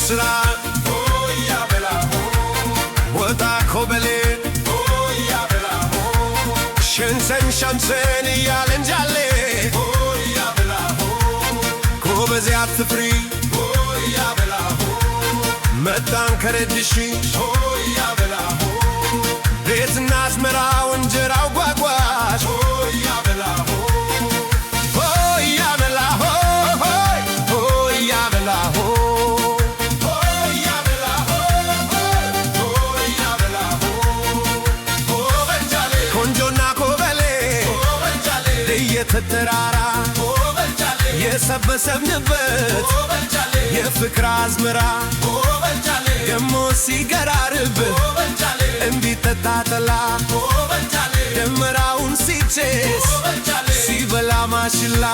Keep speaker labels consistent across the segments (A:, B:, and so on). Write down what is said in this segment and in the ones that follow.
A: ስራ ያበላሆ ወጣ ኮበሌ ያበላሆ ሸንሰን ሸምሰን እያለንጃሌ ያበላሆ ጎበዝ አትፍሪ ያበላሆ መጣን ከረድሽ ያበላሆ ቤትና አዝመራው እንጀራው ጓጓሽ ያበላሆ ያበላሆ ያበላሆ ቆንጆና ኮበሌ የተተራራ የሰበሰብንበት የፍቅር አዝመራ ደሞ ሲገራርብ እንዲጠጣ ጠላ ደመራውን ሲቼስ ሲበላ ማሽላ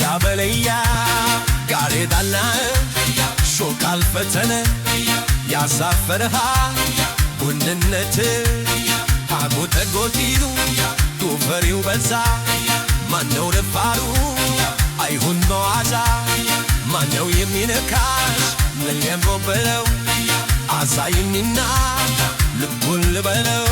A: ያበለያ ጋሬጣና ሾቃል ፈተነ ያሳፈረሃ ወንድነት አጎጠጎጢሉ ቱፈሪው በዛ ማነው ደፋሩ አይሁን በዋዛ ማነው የሚነካሽ ለየምሮ በለው አሳይኝና ልቡን ልበለው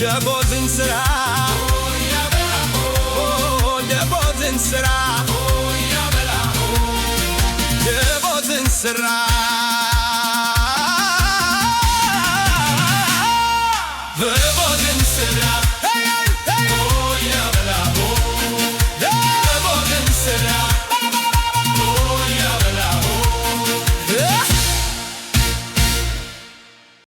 A: ደቦዝን ስራ ደቦዝን ስራ ደቦዝን ስራ